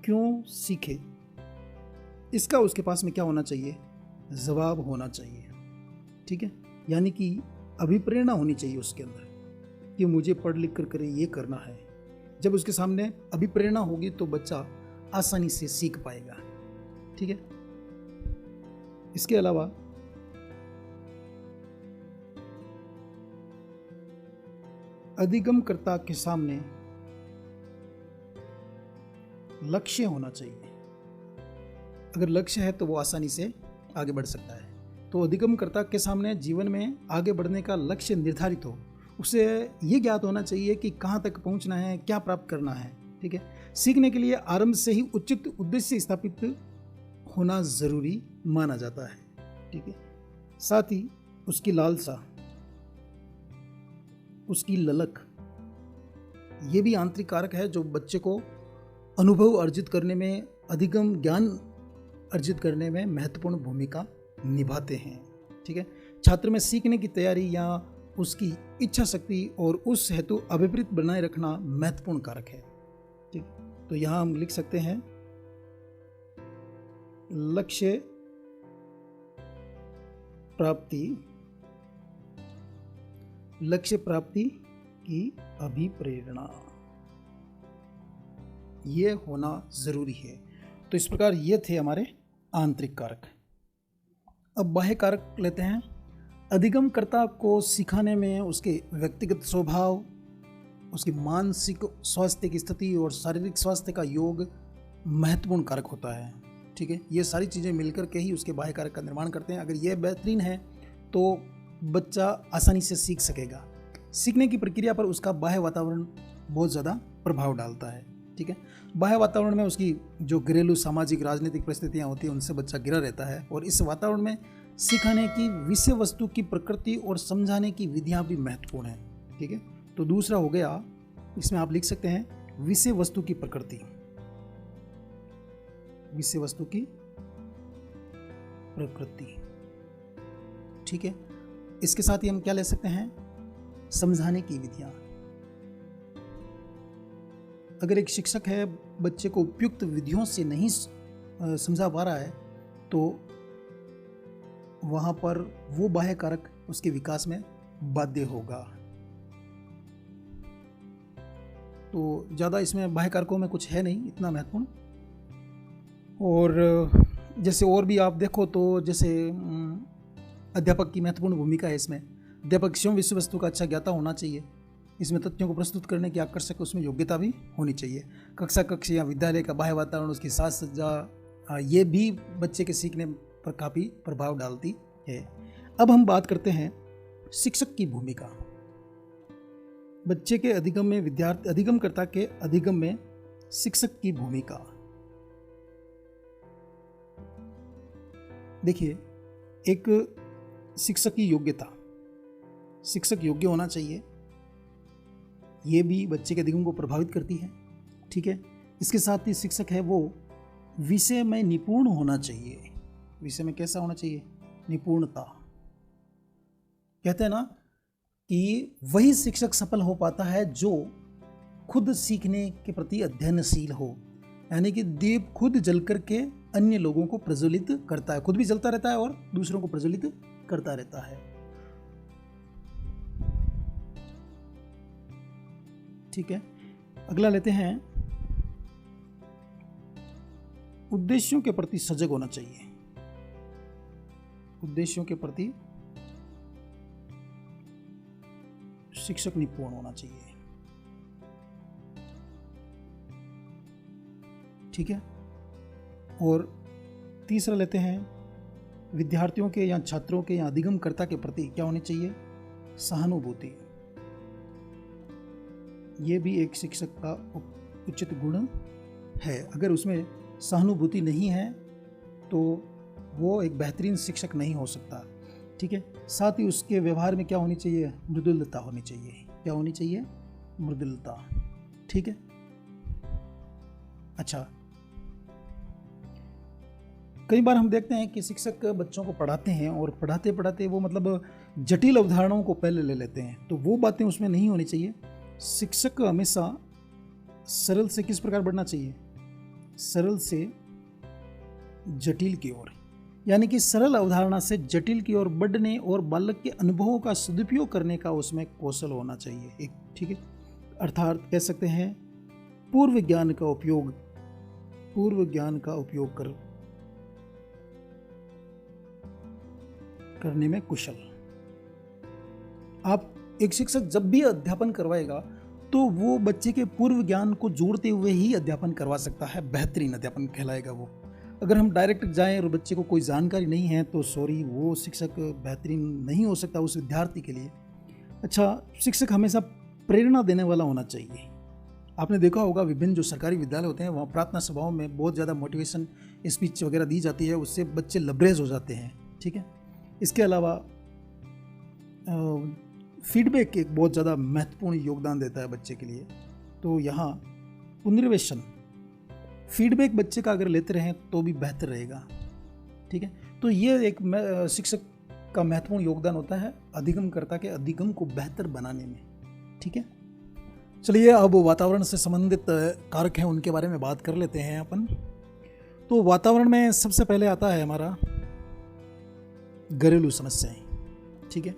क्यों सीखे, इसका उसके पास में क्या होना चाहिए? जवाब होना चाहिए, ठीक है। यानी कि अभिप्रेरणा होनी चाहिए उसके अंदर कि मुझे पढ़ लिख कर ये करना है। जब उसके सामने अभिप्रेरणा होगी तो बच्चा आसानी से सीख पाएगा, ठीक है। इसके अलावा अधिगमकर्ता के सामने लक्ष्य होना चाहिए। अगर लक्ष्य है तो वो आसानी से आगे बढ़ सकता है। तो अधिगमकर्ता के सामने जीवन में आगे बढ़ने का लक्ष्य निर्धारित हो, उसे ये ज्ञात होना चाहिए कि कहाँ तक पहुँचना है, क्या प्राप्त करना है, ठीक है। सीखने के लिए आरंभ से ही उचित उद्देश्य स्थापित होना जरूरी माना जाता है, ठीक है। साथ ही उसकी लालसा, उसकी ललक, ये भी आंतरिक कारक है जो बच्चे को अनुभव अर्जित करने में, अधिगम ज्ञान अर्जित करने में महत्वपूर्ण भूमिका निभाते हैं, ठीक है। छात्र में सीखने की तैयारी या उसकी इच्छा शक्ति और उस हेतु अभिप्रेत बनाए रखना महत्वपूर्ण कारक है, ठीक। तो यहाँ हम लिख सकते हैं लक्ष्य प्राप्ति, लक्ष्य प्राप्ति की अभिप्रेरणा, ये होना जरूरी है। तो इस प्रकार ये थे हमारे आंतरिक कारक। अब बाह्य कारक लेते हैं। अधिगमकर्ता को सिखाने में उसके व्यक्तिगत स्वभाव, उसकी मानसिक स्वास्थ्य की स्थिति और शारीरिक स्वास्थ्य का योग महत्वपूर्ण कारक होता है, ठीक है। ये सारी चीज़ें मिलकर के ही उसके बाह्य कारक का निर्माण करते हैं। अगर ये बेहतरीन है तो बच्चा आसानी से सीख सकेगा। सीखने की प्रक्रिया पर उसका बाह्य वातावरण बहुत ज़्यादा प्रभाव डालता है, ठीक है। बाह्य वातावरण में उसकी जो घरेलू, सामाजिक, राजनीतिक परिस्थितियाँ होती हैं, उनसे बच्चा घिरा रहता है और इस वातावरण में सिखाने की विषय वस्तु की प्रकृति और समझाने की विधियाँ भी महत्वपूर्ण हैं, ठीक है। तो दूसरा हो गया, इसमें आप लिख सकते हैं विषय वस्तु की प्रकृति, विषय वस्तु की प्रकृति, ठीक है। इसके साथ ही हम क्या ले सकते हैं? समझाने की विधियाँ। अगर एक शिक्षक है बच्चे को उपयुक्त विधियों से नहीं समझा पा रहा है तो वहाँ पर वो बाह्य कारक उसके विकास में बाध्य होगा। तो ज़्यादा इसमें बाह्य कारकों में कुछ है नहीं इतना महत्वपूर्ण। और जैसे और भी आप देखो तो जैसे अध्यापक की महत्वपूर्ण भूमिका है इसमें। अध्यापक स्वयं विषय वस्तु का अच्छा ज्ञाता होना चाहिए। इसमें तथ्यों को प्रस्तुत करने की आकर्षक उसमें योग्यता भी होनी चाहिए। कक्षा कक्ष या विद्यालय का बाह्य वातावरण, उसकी साज सज्जा, ये भी बच्चे के सीखने पर काफ़ी प्रभाव डालती है। अब हम बात करते हैं शिक्षक की भूमिका। बच्चे के अधिगम में अधिगमकर्ता के अधिगम में शिक्षक की भूमिका। देखिए, एक शिक्षक की योग्यता, शिक्षक योग्य होना चाहिए, ये भी बच्चे के अधिगम को प्रभावित करती है। ठीक है, इसके साथ ही शिक्षक है वो विषय में निपुण होना चाहिए। विषय में कैसा होना चाहिए? निपुणता। कहते हैं ना कि वही शिक्षक सफल हो पाता है जो खुद सीखने के प्रति अध्ययनशील हो, यानी कि दीप खुद जल करके अन्य लोगों को प्रज्वलित करता है, खुद भी जलता रहता है और दूसरों को प्रज्वलित करता रहता है। ठीक है, अगला लेते हैं, उद्देश्यों के प्रति सजग होना चाहिए। उद्देश्यों के प्रति शिक्षक निपुण होना चाहिए। ठीक है, और तीसरा लेते हैं, विद्यार्थियों के या छात्रों के या अधिगमकर्ता के प्रति क्या होनी चाहिए? सहानुभूति। ये भी एक शिक्षक का उचित गुण है। अगर उसमें सहानुभूति नहीं है तो वो एक बेहतरीन शिक्षक नहीं हो सकता। ठीक है, साथ ही उसके व्यवहार में क्या होनी चाहिए? मृदुलता होनी चाहिए। क्या होनी चाहिए? मृदुलता। ठीक है, अच्छा, कई बार हम देखते हैं कि शिक्षक बच्चों को पढ़ाते हैं और पढ़ाते पढ़ाते वो मतलब जटिल अवधारणाओं को पहले ले लेते हैं, तो वो बातें उसमें नहीं होनी चाहिए। शिक्षक को हमेशा सरल से किस प्रकार बढ़ना चाहिए? सरल से जटिल की ओर, यानी कि सरल अवधारणा से जटिल की ओर बढ़ने और बालक के अनुभवों का सदुपयोग करने का उसमें कौशल होना चाहिए एक। ठीक है, अर्थात कह सकते हैं पूर्व ज्ञान का उपयोग करने में कुशल। आप एक शिक्षक जब भी अध्यापन करवाएगा तो वो बच्चे के पूर्व ज्ञान को जोड़ते हुए ही अध्यापन करवा सकता है, बेहतरीन अध्यापन कहलाएगा वो। अगर हम डायरेक्ट जाएं और बच्चे को कोई जानकारी नहीं है तो सॉरी, वो शिक्षक बेहतरीन नहीं हो सकता उस विद्यार्थी के लिए। अच्छा, शिक्षक हमेशा प्रेरणा देने वाला होना चाहिए। आपने देखा होगा विभिन्न जो सरकारी विद्यालय होते हैं वहाँ प्रार्थना सभाओं में बहुत ज़्यादा मोटिवेशन स्पीच वगैरह दी जाती है, उससे बच्चे लबरेज हो जाते हैं। ठीक है, इसके अलावा फीडबैक एक बहुत ज़्यादा महत्वपूर्ण योगदान देता है बच्चे के लिए। तो यहाँ पुनर्वेशन, फीडबैक बच्चे का अगर लेते रहें तो भी बेहतर रहेगा। ठीक है, तो ये एक शिक्षक का महत्वपूर्ण योगदान होता है अधिगमकर्ता के अधिगम को बेहतर बनाने में। ठीक है, चलिए अब वातावरण से संबंधित कारक हैं उनके बारे में बात कर लेते हैं अपन। तो वातावरण में सबसे पहले आता है हमारा घरेलू समस्याएं। ठीक है,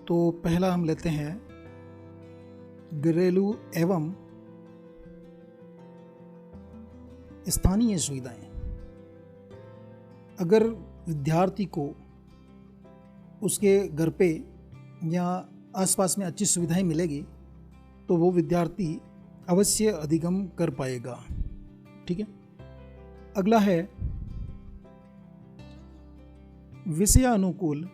तो पहला हम लेते हैं घरेलू एवं स्थानीय सुविधाएं। अगर विद्यार्थी को उसके घर पे या आसपास में अच्छी सुविधाएं मिलेगी तो वो विद्यार्थी अवश्य अधिगम कर पाएगा। ठीक है, अगला है विषयानुकूल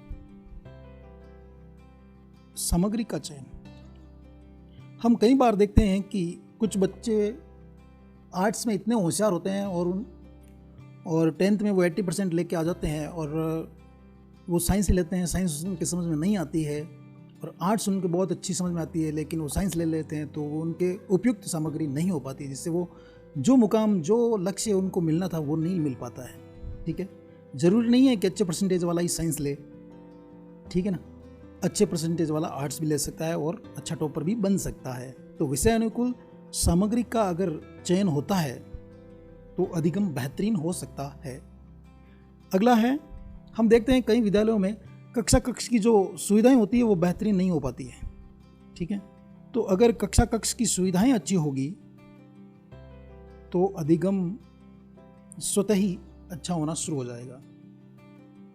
सामग्री का चयन। हम कई बार देखते हैं कि कुछ बच्चे आर्ट्स में इतने होशियार होते हैं और 10th में वो 80% लेके आ जाते हैं, और वो साइंस लेते हैं, साइंस उनके समझ में नहीं आती है, और आर्ट्स उनके बहुत अच्छी समझ में आती है, लेकिन वो साइंस ले लेते हैं तो वो उनके उपयुक्त सामग्री नहीं हो पाती, जिससे वो जो मुकाम जो लक्ष्य उनको मिलना था वो नहीं मिल पाता है। ठीक है, ज़रूरी नहीं है कि अच्छे परसेंटेज वाला ही साइंस ले। ठीक है ना, अच्छे परसेंटेज वाला आर्ट्स भी ले सकता है और अच्छा टॉपर भी बन सकता है। तो विषय अनुकूल सामग्री का अगर चयन होता है तो अधिगम बेहतरीन हो सकता है। अगला है, हम देखते हैं कई विद्यालयों में कक्षा कक्ष की जो सुविधाएं होती है वो बेहतरीन नहीं हो पाती है। ठीक है, तो अगर कक्षा कक्ष की सुविधाएं अच्छी होगी तो अधिगम स्वतः ही अच्छा होना शुरू हो जाएगा।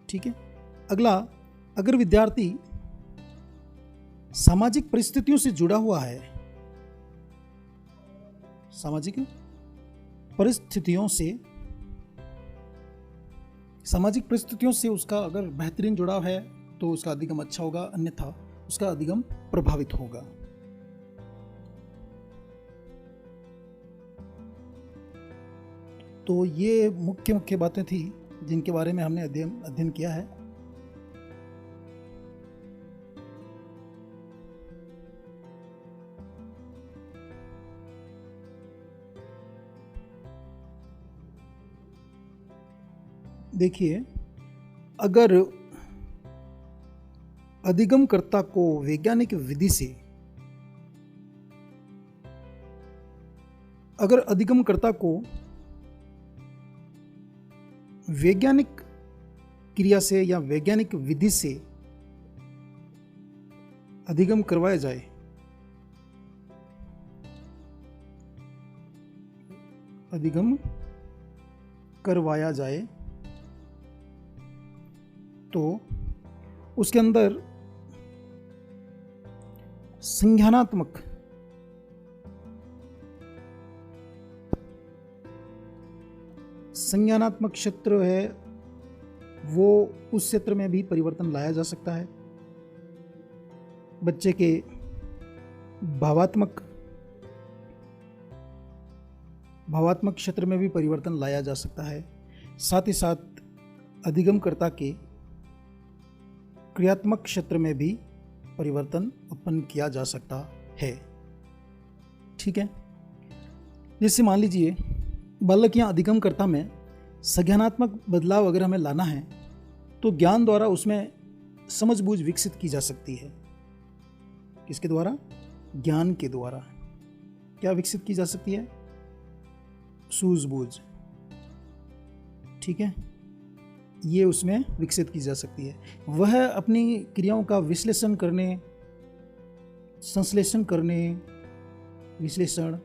ठीक है, अगला, अगर विद्यार्थी सामाजिक परिस्थितियों से जुड़ा हुआ है, सामाजिक परिस्थितियों से उसका अगर बेहतरीन जुड़ाव है तो उसका अधिगम अच्छा होगा, अन्यथा उसका अधिगम प्रभावित होगा। तो ये मुख्य मुख्य बातें थी जिनके बारे में हमने अध्ययन किया है। देखिए, अगर अधिगमकर्ता को वैज्ञानिक विधि से, अगर अधिगमकर्ता को वैज्ञानिक क्रिया से या वैज्ञानिक विधि से अधिगम करवाया जाए, तो उसके अंदर संज्ञानात्मक क्षेत्र है वो उस क्षेत्र में भी परिवर्तन लाया जा सकता है। बच्चे के भावात्मक क्षेत्र में भी परिवर्तन लाया जा सकता है। साथ ही साथ अधिगमकर्ता के क्रियात्मक क्षेत्र में भी परिवर्तन उत्पन्न किया जा सकता है। ठीक है, जैसे मान लीजिए बालक या अधिगमकर्ता में संज्ञानात्मक बदलाव अगर हमें लाना है तो ज्ञान द्वारा उसमें समझबूझ विकसित की जा सकती है। किसके द्वारा? ज्ञान के द्वारा। क्या विकसित की जा सकती है? सूझबूझ। ठीक है, ये उसमें विकसित की जा सकती है। वह अपनी क्रियाओं का विश्लेषण करने, संश्लेषण करने, विश्लेषण,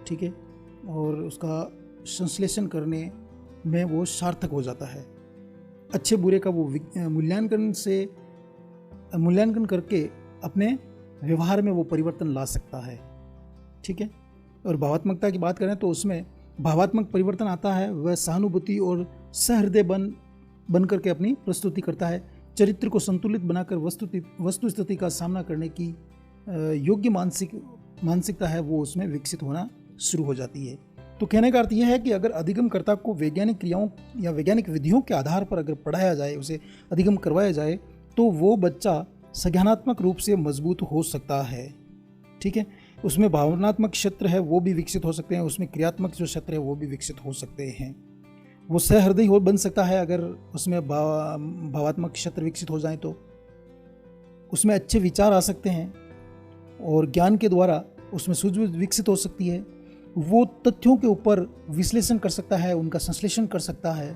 ठीक है, और उसका संश्लेषण करने में वो सार्थक हो जाता है। अच्छे बुरे का वो मूल्यांकन करके अपने व्यवहार में वो परिवर्तन ला सकता है। ठीक है, और भावात्मकता की बात करें तो उसमें भावात्मक परिवर्तन आता है। वह सहानुभूति और सहृदय बन करके अपनी प्रस्तुति करता है। चरित्र को संतुलित बनाकर वस्तु स्थिति का सामना करने की योग्य मानसिकता है वो उसमें विकसित होना शुरू हो जाती है। तो कहने का अर्थ यह है कि अगर अधिगमकर्ता को वैज्ञानिक क्रियाओं या वैज्ञानिक विधियों के आधार पर अगर पढ़ाया जाए, उसे अधिगम करवाया जाए, तो वो बच्चा संज्ञानात्मक रूप से मजबूत हो सकता है। ठीक है, उसमें भावनात्मक क्षेत्र है वो भी विकसित हो सकते हैं, उसमें क्रियात्मक जो क्षेत्र है वो भी विकसित हो सकते हैं। वो सहृदय हो बन सकता है अगर उसमें भावात्मक क्षेत्र विकसित हो जाए, तो उसमें अच्छे विचार आ सकते हैं और ज्ञान के द्वारा उसमें सूझबूझ विकसित हो सकती है। वो तथ्यों के ऊपर विश्लेषण कर सकता है, उनका संश्लेषण कर सकता है,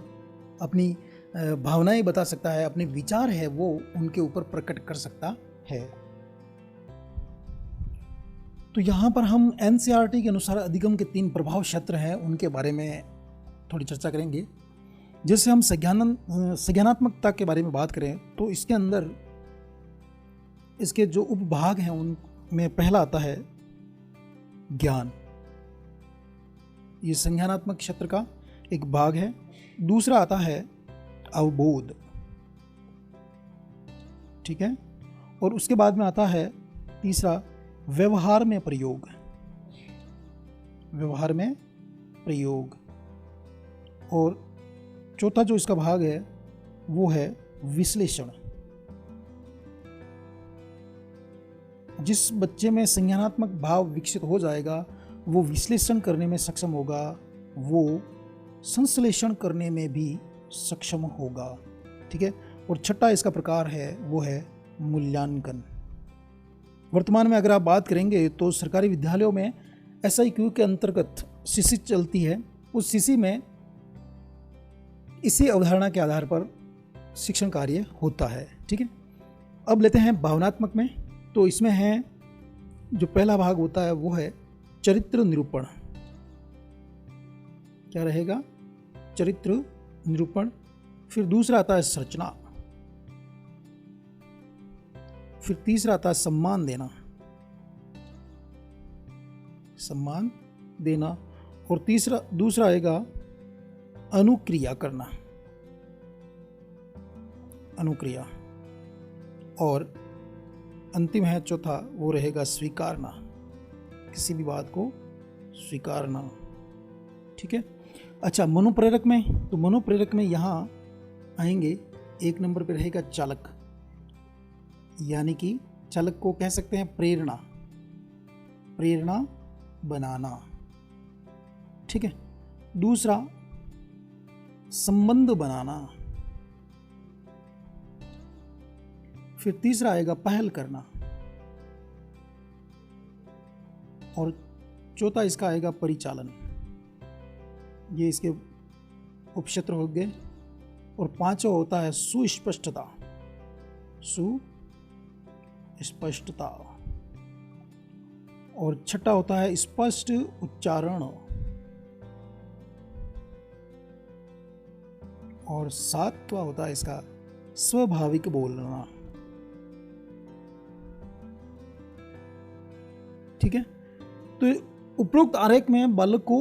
अपनी भावनाएं बता सकता है, अपने विचार है वो उनके ऊपर प्रकट कर सकता है। तो यहाँ पर हम एनसीईआरटी के अनुसार अधिगम के 3 प्रभाव क्षेत्र हैं, उनके बारे में थोड़ी चर्चा करेंगे। जैसे हम संज्ञानात्मकता के बारे में बात करें तो इसके अंदर इसके जो उपभाग हैं उनमें पहला आता है ज्ञान। ये संज्ञानात्मक क्षेत्र का एक भाग है। दूसरा आता है अवबोध। ठीक है, और उसके बाद में आता है तीसरा व्यवहार में प्रयोग। और चौथा जो इसका भाग है वो है विश्लेषण। जिस बच्चे में संज्ञानात्मक भाव विकसित हो जाएगा वो विश्लेषण करने में सक्षम होगा, वो संश्लेषण करने में भी सक्षम होगा। ठीक है, और छठा इसका प्रकार है वो है मूल्यांकन। वर्तमान में अगर आप बात करेंगे तो सरकारी विद्यालयों में SIQ के अंतर्गत सीसी चलती है। उस सीसी में इसी अवधारणा के आधार पर शिक्षण कार्य होता है। ठीक है। अब लेते हैं भावनात्मक में। तो इसमें है जो पहला भाग होता है वो है चरित्र निरूपण। क्या रहेगा? चरित्र निरूपण। फिर दूसरा आता है संरचना। फिर तीसरा आता है सम्मान देना, सम्मान देना। और दूसरा आएगा अनुक्रिया करना, अनुक्रिया। और अंतिम है चौथा, वो रहेगा स्वीकारना, किसी भी बात को स्वीकारना। ठीक है। अच्छा, मनोप्रेरक में, तो मनोप्रेरक में यहाँ आएंगे, एक नंबर पे रहेगा चालक, यानी कि चालक को कह सकते हैं प्रेरणा, प्रेरणा बनाना। ठीक है। दूसरा संबंध बनाना। फिर तीसरा आएगा पहल करना। और चौथा इसका आएगा परिचालन। ये इसके उपक्षेत्र हो गए। और पांचवा होता है सुस्पष्टता, सुस्पष्टता। और छठा होता है स्पष्ट उच्चारण। और सातवां होता है इसका स्वाभाविक बोलना। ठीक है। तो उपरोक्त आरेख में बालक को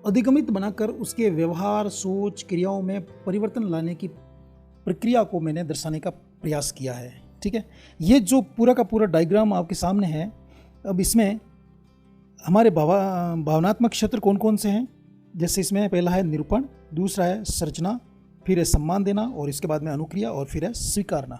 अधिगमित बनाकर उसके व्यवहार, सोच, क्रियाओं में परिवर्तन लाने की प्रक्रिया को मैंने दर्शाने का प्रयास किया है। ठीक है। ये जो पूरा का पूरा डायग्राम आपके सामने है, अब इसमें हमारे भावनात्मक क्षेत्र कौन कौन से हैं? जैसे इसमें पहला है निरूपण, दूसरा है संरचना, फिर है सम्मान देना, और इसके बाद में अनुक्रिया, और फिर है स्वीकारना।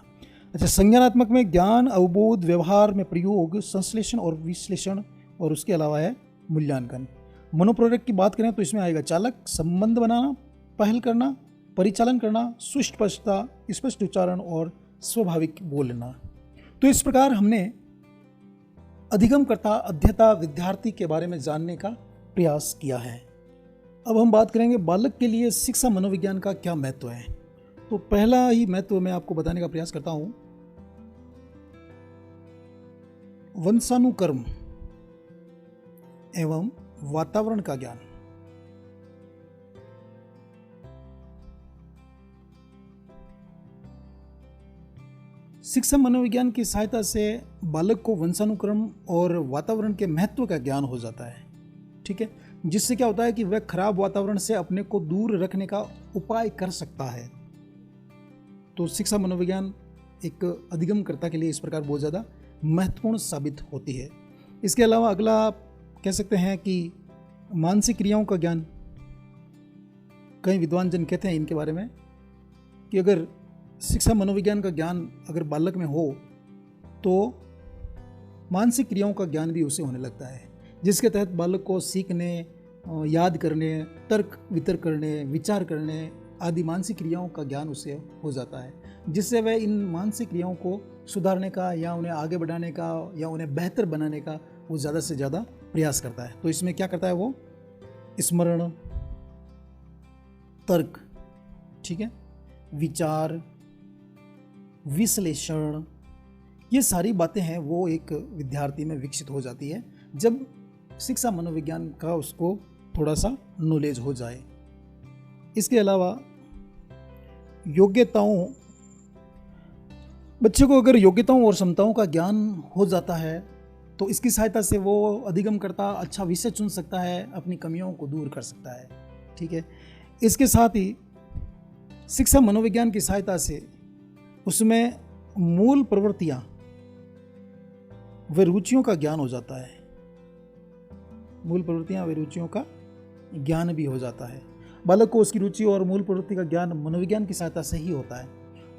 अच्छा, संज्ञानात्मक में ज्ञान, अवबोध, व्यवहार में प्रयोग, संश्लेषण और विश्लेषण, और उसके अलावा है मूल्यांकन। मनोप्रेरक की बात करें तो इसमें आएगा चालक, संबंध बनाना, पहल करना, परिचालन करना, सुस्पष्टता, स्पष्ट उच्चारण और स्वाभाविक बोलना। तो इस प्रकार हमने अधिगमकर्ता, अध्येता, विद्यार्थी के बारे में जानने का प्रयास किया है। अब हम बात करेंगे बालक के लिए शिक्षा मनोविज्ञान का क्या महत्व है। तो पहला ही महत्व मैं आपको बताने का प्रयास करता हूं, वंशानुक्रम एवं वातावरण का ज्ञान। शिक्षा मनोविज्ञान की सहायता से बालक को वंशानुक्रम और वातावरण के महत्व का ज्ञान हो जाता है। ठीक है। जिससे क्या होता है कि वह खराब वातावरण से अपने को दूर रखने का उपाय कर सकता है। तो शिक्षा मनोविज्ञान एक अधिगमकर्ता के लिए इस प्रकार बहुत ज़्यादा महत्वपूर्ण साबित होती है। इसके अलावा अगला आप कह सकते हैं कि मानसिक क्रियाओं का ज्ञान। कई विद्वान जन कहते हैं इनके बारे में कि अगर शिक्षा मनोविज्ञान का ज्ञान अगर बालक में हो तो मानसिक क्रियाओं का ज्ञान भी उसे होने लगता है, जिसके तहत बालक को सीखने, याद करने, तर्क वितर्क करने, विचार करने आदि मानसिक क्रियाओं का ज्ञान उसे हो जाता है, जिससे वह इन मानसिक क्रियाओं को सुधारने का या उन्हें आगे बढ़ाने का या उन्हें बेहतर बनाने का वो ज़्यादा से ज़्यादा प्रयास करता है। तो इसमें क्या करता है वो? स्मरण, तर्क, ठीक है, विचार, विश्लेषण, ये सारी बातें हैं वो एक विद्यार्थी में विकसित हो जाती है जब शिक्षा मनोविज्ञान का उसको थोड़ा सा नॉलेज हो जाए। इसके अलावा योग्यताओं, बच्चे को अगर योग्यताओं और क्षमताओं का ज्ञान हो जाता है तो इसकी सहायता से वो अधिगमकर्ता अच्छा विषय चुन सकता है, अपनी कमियों को दूर कर सकता है। ठीक है। इसके साथ ही शिक्षा मनोविज्ञान की सहायता से उसमें मूल प्रवृत्तियां व रुचियों का ज्ञान हो जाता है। मूल प्रवृत्तियां व रुचियों का ज्ञान भी हो जाता है। बालक को उसकी रुचि और मूल प्रवृत्ति का ज्ञान मनोविज्ञान की सहायता से ही होता है।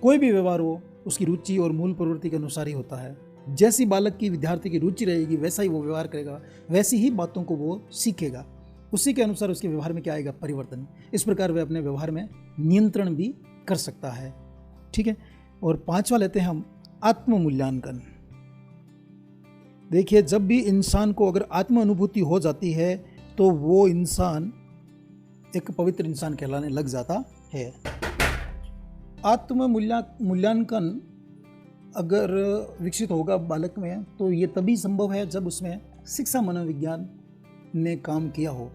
कोई भी व्यवहार हो उसकी रुचि और मूल प्रवृत्ति के अनुसार ही होता है। जैसी बालक की, विद्यार्थी की रुचि रहेगी वैसा ही वो व्यवहार करेगा, वैसी ही बातों को वो सीखेगा, उसी के अनुसार उसके व्यवहार में क्या आएगा? परिवर्तन। इस प्रकार वह अपने व्यवहार में नियंत्रण भी कर सकता है। ठीक है। और पांचवा लेते हैं हम आत्म मूल्यांकन। देखिए, जब भी इंसान को अगर आत्म अनुभूति हो जाती है तो वो इंसान एक पवित्र इंसान कहलाने लग जाता है। आत्म मूल्यांकन अगर विकसित होगा बालक में तो ये तभी संभव है जब उसमें शिक्षा मनोविज्ञान ने काम किया हो।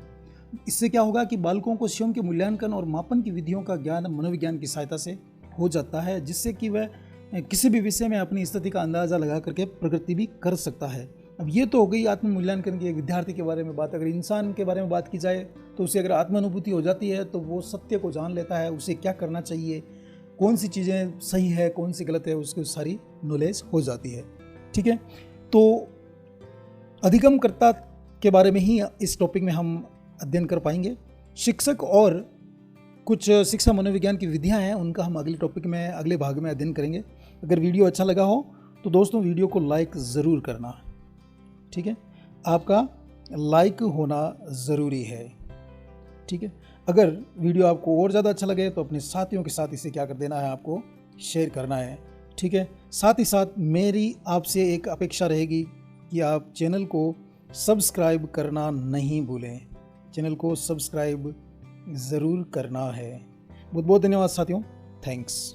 इससे क्या होगा कि बालकों को स्वयं के मूल्यांकन और मापन की विधियों का ज्ञान मनोविज्ञान की सहायता से हो जाता है, जिससे कि वह किसी भी विषय में अपनी स्थिति का अंदाज़ा लगा करके प्रगति भी कर सकता है। अब ये तो हो गई आत्म मूल्यांकन की एक विद्यार्थी के बारे में बात। अगर इंसान के बारे में बात की जाए तो उसे अगर आत्मानुभूति हो जाती है तो वो सत्य को जान लेता है, उसे क्या करना चाहिए, कौन सी चीज़ें सही है कौन सी गलत है, उसकी सारी नॉलेज हो जाती है। ठीक है, तो अधिगमकर्ता के बारे में ही इस टॉपिक में हम अध्ययन कर पाएंगे। शिक्षक और कुछ शिक्षा मनोविज्ञान की विधियां हैं, उनका हम अगले टॉपिक में अगले भाग में अध्ययन करेंगे। अगर वीडियो अच्छा लगा हो तो दोस्तों वीडियो को लाइक ज़रूर करना। ठीक है, आपका लाइक होना ज़रूरी है। ठीक है, अगर वीडियो आपको और ज़्यादा अच्छा लगे तो अपने साथियों के साथ इसे क्या कर देना है, आपको शेयर करना है। ठीक है, साथ ही साथ मेरी आपसे एक अपेक्षा रहेगी कि आप चैनल को सब्सक्राइब करना नहीं भूलें। चैनल को सब्सक्राइब ज़रूर करना है। बहुत बहुत धन्यवाद साथियों, थैंक्स।